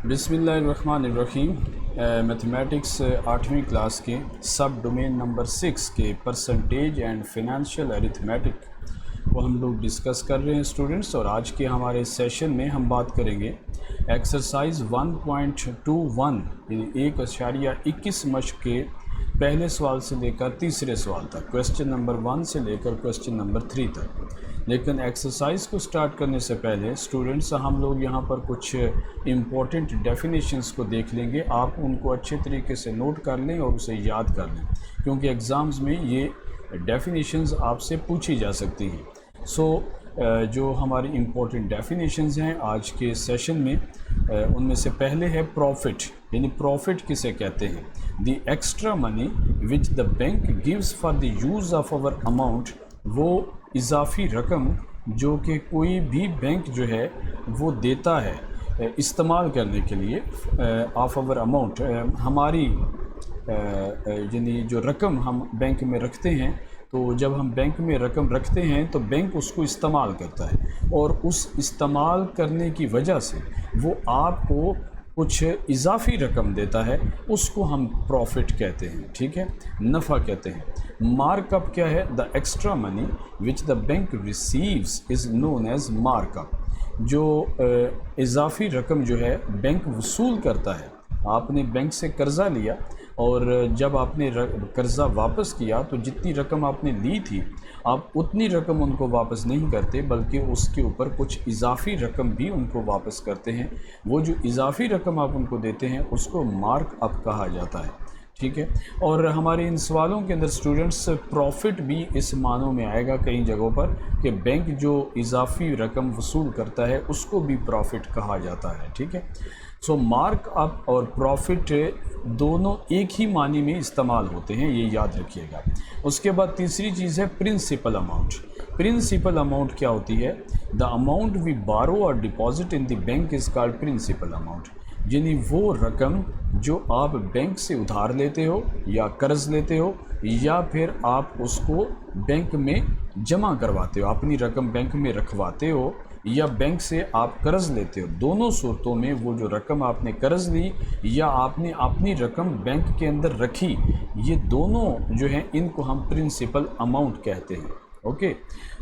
बिस्मिल्लाहिर्रहमानिर्रहीम। मैथमेटिक्स 8वीं क्लास के सब डोमेन नंबर 6 के परसेंटेज एंड फिनेंशियल अरिथमेटिक को हम लोग डिस्कस कर रहे हैं स्टूडेंट्स। और आज के हमारे सेशन में हम बात करेंगे एक्सरसाइज 1.21 यानी 1.21 मश्क के पहले सवाल से लेकर तीसरे सवाल तक, क्वेश्चन नंबर 1 से लेकर क्वेश्चन नंबर 3 तक। लेकिन एक्सरसाइज को स्टार्ट करने से पहले स्टूडेंट्स हम लोग यहाँ पर कुछ इम्पोर्टेंट डेफिनेशंस को देख लेंगे। आप उनको अच्छे तरीके से नोट कर लें और उसे याद कर लें, क्योंकि एग्ज़ाम्स में ये डेफिनेशंस आपसे पूछी जा सकती हैं। जो हमारी इम्पोर्टेंट डेफिनेशंस हैं आज के सेशन में, उनमें से पहले है प्रॉफिट, यानी प्रॉफिट किसे कहते हैं। The extra money which the bank gives for the use of our amount, वो इजाफ़ी रकम जो कि कोई भी बैंक जो है वो देता है इस्तेमाल करने के लिए ऑफ आवर अमाउंट, हमारी यानी जो रकम हम बैंक में रखते हैं, तो जब हम बैंक में रकम रखते हैं तो बैंक उसको इस्तेमाल करता है और उस इस्तेमाल करने की वजह से वो आपको कुछ इजाफ़ी रकम देता है, उसको हम प्रॉफिट कहते हैं। ठीक है, नफ़ा कहते हैं। मार्कअप क्या है? The extra money which the bank receives is known as markup. जो इजाफ़ी रकम जो है बैंक वसूल करता है, आपने बैंक से कर्ज़ा लिया और जब आपने कर्ज़ा वापस किया तो जितनी रकम आपने ली थी आप उतनी रकम उनको वापस नहीं करते, बल्कि उसके ऊपर कुछ इजाफ़ी रकम भी उनको वापस करते हैं। वो जो इजाफ़ी रकम आप उनको देते हैं उसको मार्क अप कहा जाता है। ठीक है, और हमारे इन सवालों के अंदर स्टूडेंट्स प्रॉफिट भी इस मानों में आएगा कई जगहों पर कि बैंक जो इजाफ़ी रकम वसूल करता है उसको भी प्रॉफिट कहा जाता है। ठीक है, सो मार्क अप और प्रॉफिट दोनों एक ही मानी में इस्तेमाल होते हैं, ये याद रखिएगा। उसके बाद तीसरी चीज़ है प्रिंसिपल अमाउंट। प्रिंसिपल अमाउंट क्या होती है? The amount we borrow or deposit in the bank is called principal amount, यानी वो रकम जो आप बैंक से उधार लेते हो या कर्ज़ लेते हो या फिर आप उसको बैंक में जमा करवाते हो, अपनी रकम बैंक में रखवाते हो या बैंक से आप कर्ज़ लेते हो। दोनों सूरतों में वो जो रकम आपने कर्ज़ ली या आपने अपनी रकम बैंक के अंदर रखी, ये दोनों जो हैं इनको हम प्रिंसिपल अमाउंट कहते हैं। ओके,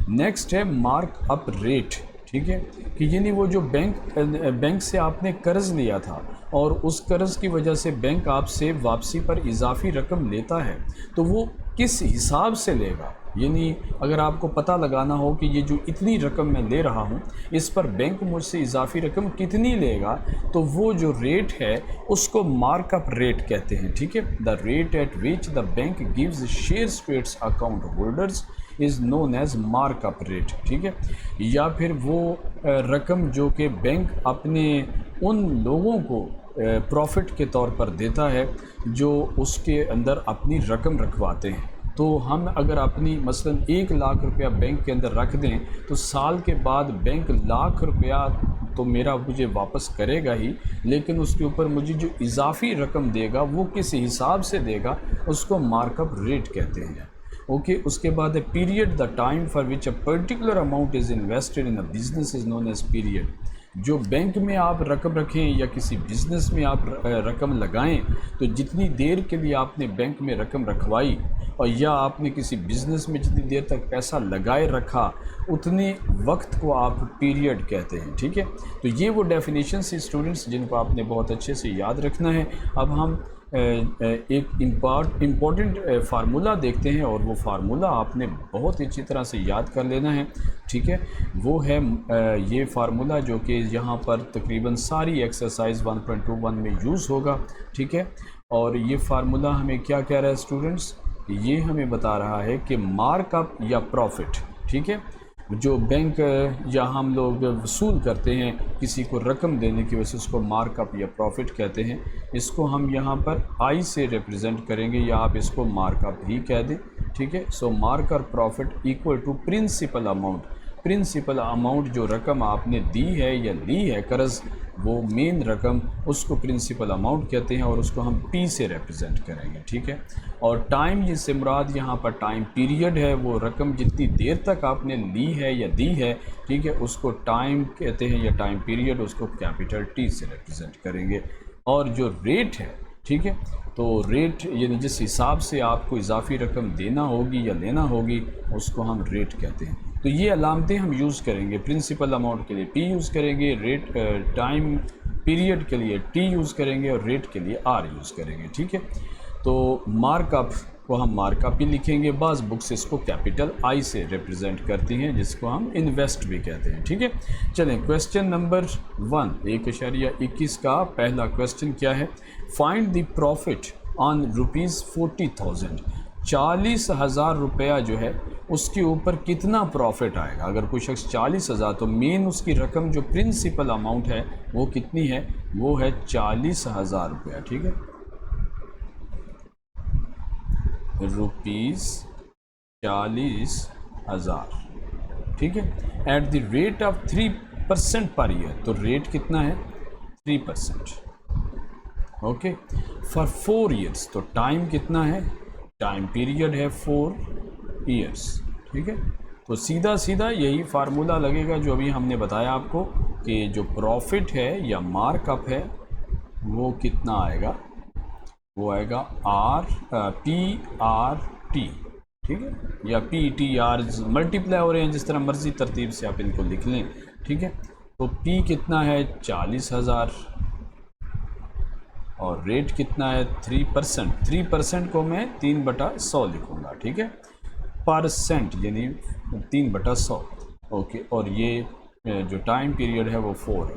नेक्स्ट है मार्क अप रेट। ठीक है, कि यानी वो जो बैंक से आपने कर्ज़ लिया था और उस कर्ज़ की वजह से बैंक आपसे वापसी पर इजाफ़ी रकम लेता है, तो वो किस हिसाब से लेगा। यानी अगर आपको पता लगाना हो कि ये जो इतनी रकम मैं ले रहा हूँ इस पर बैंक मुझसे इजाफ़ी रकम कितनी लेगा, तो वो जो रेट है उसको मार्कअप रेट कहते हैं। ठीक है, the rate at which the bank gives shares to its account holders is known as markup rate. ठीक है, या फिर वो रकम जो कि बैंक अपने उन लोगों को प्रॉफिट के तौर पर देता है जो उसके अंदर अपनी रकम रखवाते हैं। तो हम अगर अपनी मसलन 1 लाख रुपया बैंक के अंदर रख दें तो साल के बाद बैंक लाख रुपया तो मेरा मुझे वापस करेगा ही, लेकिन उसके ऊपर मुझे जो इजाफ़ी रकम देगा वो किस हिसाब से देगा, उसको मार्कअप रेट कहते हैं। ओके, उसके बाद है period. The time for which a particular amount is invested in a business is known as period. जो बैंक में आप रकम रखें या किसी बिज़नेस में आप रकम लगाएं, तो जितनी देर के लिए आपने बैंक में रकम रखवाई और या आपने किसी बिज़नेस में जितनी देर तक पैसा लगाए रखा, उतने वक्त को आप पीरियड कहते हैं। ठीक है, तो ये वो डेफिनेशन से स्टूडेंट्स जिनको आपने बहुत अच्छे से याद रखना है। अब हम एक इम्पॉर्टेंट फार्मूला देखते हैं और वो फार्मूला आपने बहुत अच्छी तरह से याद कर लेना है। ठीक है, वो है ये फार्मूला जो कि यहाँ पर तकरीबन सारी एक्सरसाइज 1.21 में यूज़ होगा। ठीक है, और ये फार्मूला हमें क्या कह रहा है स्टूडेंट्स? ये हमें बता रहा है कि मार्कअप या प्रॉफिट, ठीक है, जो बैंक या हम लोग वसूल करते हैं किसी को रकम देने की वजह से, उसको मार्कअप या प्रॉफिट कहते हैं। इसको हम यहाँ पर आई से रिप्रेजेंट करेंगे या आप इसको मार्कअप ही कह दें। ठीक है, सो मार्क और profit equal to principal amount. Principal amount जो रकम आपने दी है या ली है कर्ज़ वो मेन रकम, उसको प्रिंसिपल अमाउंट कहते हैं और उसको हम P से रिप्रेजेंट करेंगे, ठीक है। और टाइम जिससे मुराद यहाँ पर टाइम पीरियड है, वो रकम जितनी देर तक आपने ली है या दी है, ठीक है, उसको टाइम कहते हैं या टाइम पीरियड, उसको कैपिटल T से रिप्रेजेंट करेंगे। और जो रेट है, ठीक है, तो रेट यानी जिस हिसाब से आपको इजाफी रकम देना होगी या लेना होगी, उसको हम रेट कहते हैं। तो ये अलामतें हम यूज़ करेंगे। प्रिंसिपल अमाउंट के लिए P यूज़ करेंगे, रेट टाइम पीरियड के लिए T यूज़ करेंगे और रेट के लिए R यूज़ करेंगे, ठीक है। तो मार्कअप को हम मार्कअप ही लिखेंगे। बाज़ बुक्स इसको कैपिटल I से रिप्रेजेंट करती हैं, जिसको हम इन्वेस्ट भी कहते हैं, ठीक है। चलें, क्वेश्चन नंबर 1 1.21 का पहला क्वेश्चन क्या है? Find the profit on ₹40,000। 40,000 रुपया जो है उसके ऊपर कितना प्रॉफिट आएगा। अगर कोई शख्स 40,000, तो मेन उसकी रकम जो प्रिंसिपल अमाउंट है वो कितनी है? वो है 40,000 रुपया, ठीक है, ₹40,000, ठीक है, at the rate of 3% per year. तो रेट कितना है? 3%, ओके। फॉर 4 ईयर्स, तो टाइम कितना है? टाइम पीरियड है 4 ईयर्स, ठीक है। तो सीधा सीधा यही फार्मूला लगेगा जो अभी हमने बताया आपको कि जो प्रॉफिट है या मार्कअप है वो कितना आएगा? वो आएगा PRT, ठीक है, या PTR मल्टीप्लाई हो रहे हैं, जिस तरह मर्जी तरतीब से आप इनको लिख लें, ठीक है। तो P कितना है? 40,000 और रेट कितना है? 3%। 3% को मैं 3/100 लिखूँगा, ठीक है, परसेंट यानी 3/100, ओके। और ये जो टाइम पीरियड है वो 4 है।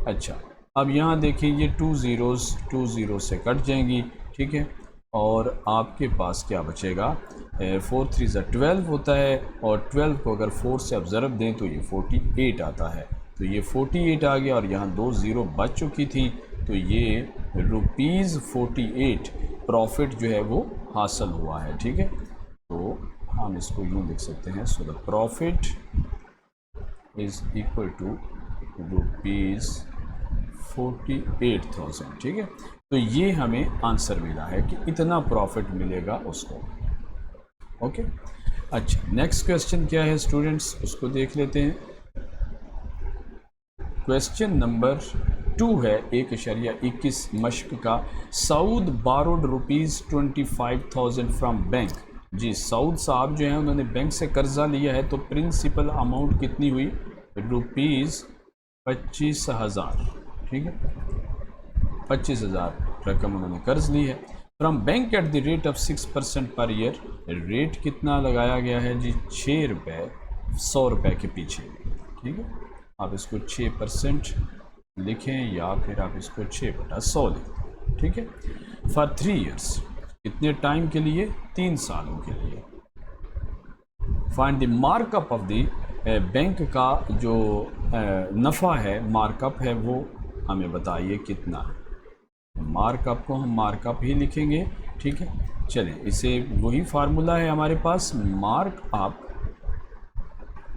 अच्छा, अब यहाँ देखिए ये 2 0 से कट जाएंगी, ठीक है, और आपके पास क्या बचेगा? 4 3 12 होता है, और 12 को अगर 4 से आप ज़रब दें तो ये 48 आता है। तो ये 48 आ गया और यहाँ 2 0 बच चुकी थी, तो ये ₹48 प्रॉफिट जो है वो हासिल हुआ है, ठीक है। तो हम इसको यूँ लिख सकते हैं, so the profit is equal to ₹48,000, ठीक है। तो ये हमें आंसर मिला है कि इतना प्रॉफिट मिलेगा उसको, ओके। अच्छा, नेक्स्ट क्वेश्चन क्या है स्टूडेंट्स, उसको देख लेते हैं। क्वेश्चन नंबर 2 है 1.21 मश्क का। Saud borrowed ₹25,000 from bank. जी, सऊद साहब जो हैं उन्होंने बैंक से कर्जा लिया है, तो प्रिंसिपल अमाउंट कितनी हुई? ₹25,000, ठीक है, 25,000 रकम उन्होंने कर्ज ली है। From bank at the rate of 6% per year. Rate कितना लगाया गया है जी? 6 रुपये 100 रुपये के पीछे, ठीक है। आप इसको 6% लिखें या फिर आप इसको 6/100 लिखें, ठीक है। फॉर 3 ईयर्स, कितने टाइम के लिए? 3 सालों के लिए। Find the markup of the bank का जो नफ़ा है, मार्कअप है, वो हमें बताइए कितना है। मार्कअप को हम मार्कअप ही लिखेंगे, ठीक है। चलें, इसे वही फार्मूला है हमारे पास, markup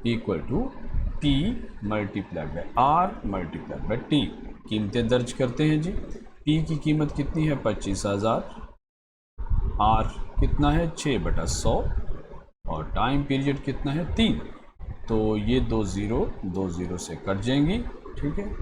equal to P multiply by R multiply by T। कीमतें दर्ज करते हैं जी। P की कीमत कितनी है? 25,000। R कितना है? 6/100। और टाइम पीरियड कितना है? 3। तो ये 2 0 से कट जाएंगी, ठीक है।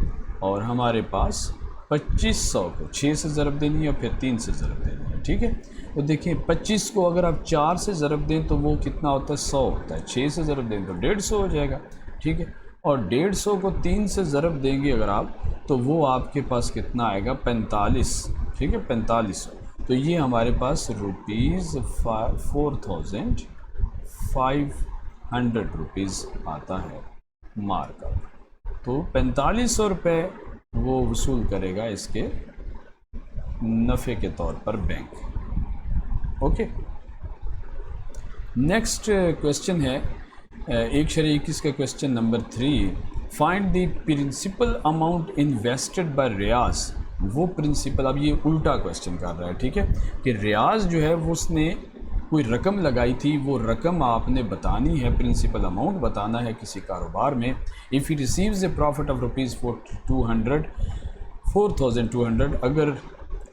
और हमारे पास 2500 को 6 से ज़रब देनी है, फिर 3 से ज़रब देनी है, ठीक है। तो देखिए 25 को अगर आप 4 से ज़रब दें तो वो कितना होता है? 100 होता है। 6 से ज़रब दें तो 150 हो जाएगा, ठीक है। और 150 को 3 से ज़रब देंगे अगर आप, तो वो आपके पास कितना आएगा? 45, ठीक है, 4500। तो ये हमारे पास ₹4,500 आता है मार्कअप। तो 4500 रुपये वो वसूल करेगा इसके नफ़े के तौर पर बैंक, ओके। नेक्स्ट क्वेश्चन है 1.21 का question number 3। Find the principal amount invested by Riyaz. वो प्रिंसिपल, अब ये उल्टा क्वेश्चन कर रहा है, ठीक है, कि रियाज जो है वो उसने कोई रकम लगाई थी, वो रकम आपने बतानी है, प्रिंसिपल अमाउंट बताना है किसी कारोबार में। If he receives A profit of rupees 4200, अगर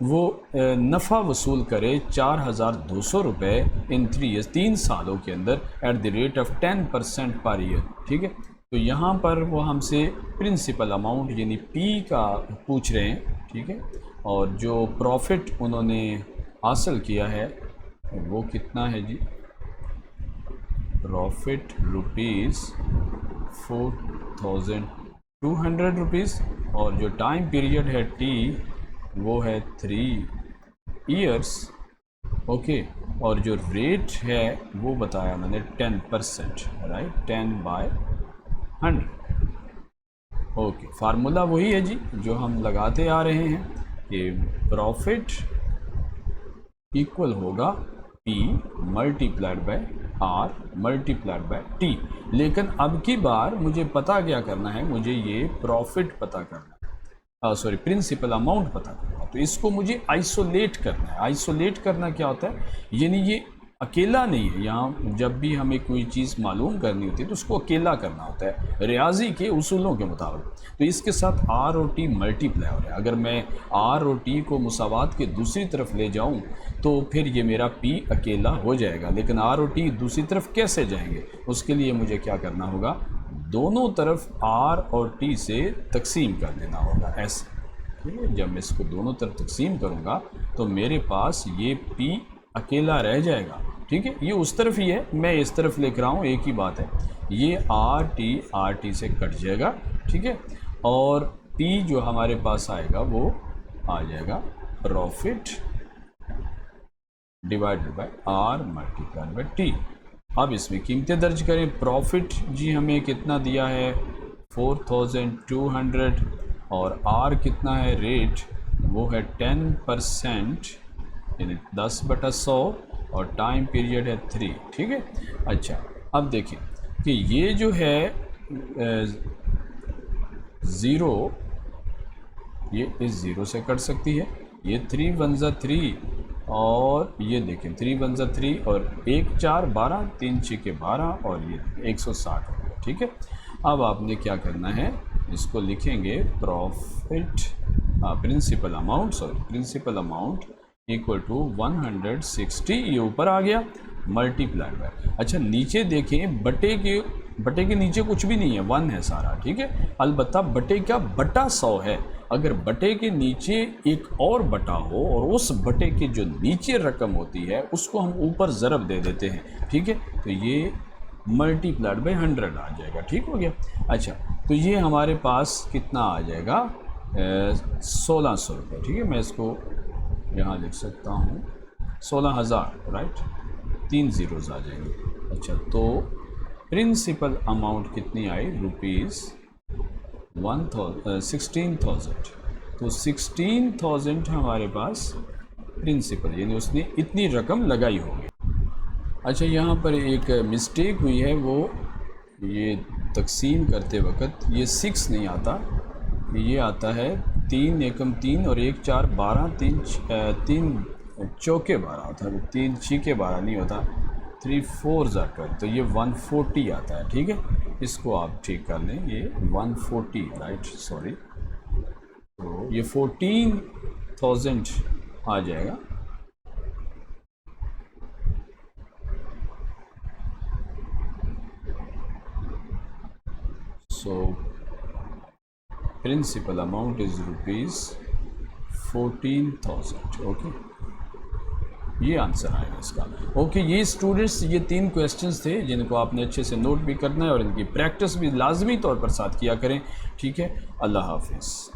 वो नफ़ा वसूल करे 4200 रुपये इन 3 ईयर्स, 3 सालों के अंदर, at the rate of 10% per year. ठीक है, तो यहाँ पर वो हमसे प्रिंसिपल अमाउंट यानी पी का पूछ रहे हैं। ठीक है, और जो प्रॉफिट उन्होंने हासिल किया है वो कितना है जी? प्रॉफिट रुपीज़ 4200 रुपीज़, और जो टाइम पीरियड है टी वो है 3 ईयर्स। ओके, और जो रेट है वो बताया मैंने 10%, राइट, 10/100। ओके, फार्मूला वही है जी जो हम लगाते आ रहे हैं कि प्रॉफिट इक्वल होगा P multiplied by R multiplied by T। लेकिन अब की बार मुझे पता क्या करना है, मुझे ये प्रॉफिट पता करना है, सॉरी प्रिंसिपल अमाउंट पता करना है। तो इसको मुझे आइसोलेट करना है। आइसोलेट करना क्या होता है, यानी ये अकेला नहीं है। यहाँ जब भी हमें कोई चीज़ मालूम करनी होती है तो उसको अकेला करना होता है रियाजी के उसूलों के मुताबिक। तो इसके साथ R और T मल्टीप्लाई हो रहा है। अगर मैं R और T को मुसावात के दूसरी तरफ ले जाऊँ तो फिर ये मेरा P अकेला हो जाएगा, लेकिन R और T दूसरी तरफ कैसे जाएंगे? उसके लिए मुझे क्या करना होगा, दोनों तरफ R और T से तकसीम कर देना होगा, ऐसे। ठीक है, जब मैं इसको दोनों तरफ तकसीम करूँगा तो मेरे पास ये P अकेला रह जाएगा। ठीक है, ये उस तरफ ही है, मैं इस तरफ लिख रहा हूँ, एक ही बात है। ये आर टी से कट जाएगा। ठीक है, और P जो हमारे पास आएगा वो आ जाएगा profit divided by R multiplied by T। अब इसमें कीमतें दर्ज करें। प्रॉफिट जी हमें कितना दिया है, 4200, और R कितना है, रेट वो है 10%, यानी 10/100, और टाइम पीरियड है 3। ठीक है, अच्छा अब देखिए कि ये जो है 0, ये इस 0 से कट सकती है। ये 3 1 3, और ये देखें 3 1 3, और 1 4 12, 3 6 12, और ये 160 हो गया। ठीक है, अब आपने क्या करना है, इसको लिखेंगे profit principal amount equal to 160, ये ऊपर आ गया, मल्टीप्लाइड बाय। अच्छा नीचे देखें, बटे के नीचे कुछ भी नहीं है, 1 है सारा। ठीक है, अलबत्ता बटे का बटा 100 है। अगर बटे के नीचे एक और बटा हो और उस बटे के जो नीचे रकम होती है उसको हम ऊपर ज़रब दे देते हैं। ठीक है, तो ये मल्टीप्लाइड बाय 100 आ जाएगा। ठीक हो गया। अच्छा, तो ये हमारे पास कितना आ जाएगा, 1600 रुपये। ठीक है, मैं इसको यहाँ लिख सकता हूँ 16,000, राइट, 3 ज़ीरोज़ आ जाएंगे। अच्छा, तो प्रिंसिपल अमाउंट कितनी आई, रुपीज़ 16,000। तो 16,000 हमारे पास प्रिंसिपल, यानी उसने इतनी रकम लगाई होगी। अच्छा, यहाँ पर एक मिस्टेक हुई है, वो ये तकसीम करते वक्त ये 6 नहीं आता, ये आता है 3 एकम 3 और 1 4 12, 3 चौके 12 होता है, 3 छीके 12 नहीं होता, 3 4 12, तो ये 140 आता है। ठीक है, इसको आप ठीक कर लें, ये 140, राइट, सॉरी, तो ये 14,000 आ जाएगा। So principal amount is rupees 14,000। Okay, ये आंसर आएगा इसका। ओके, ये स्टूडेंट्स, ये 3 क्वेश्चंस थे जिनको आपने अच्छे से नोट भी करना है और इनकी प्रैक्टिस भी लाजमी तौर पर साथ किया करें। ठीक है, अल्लाह हाफिज़।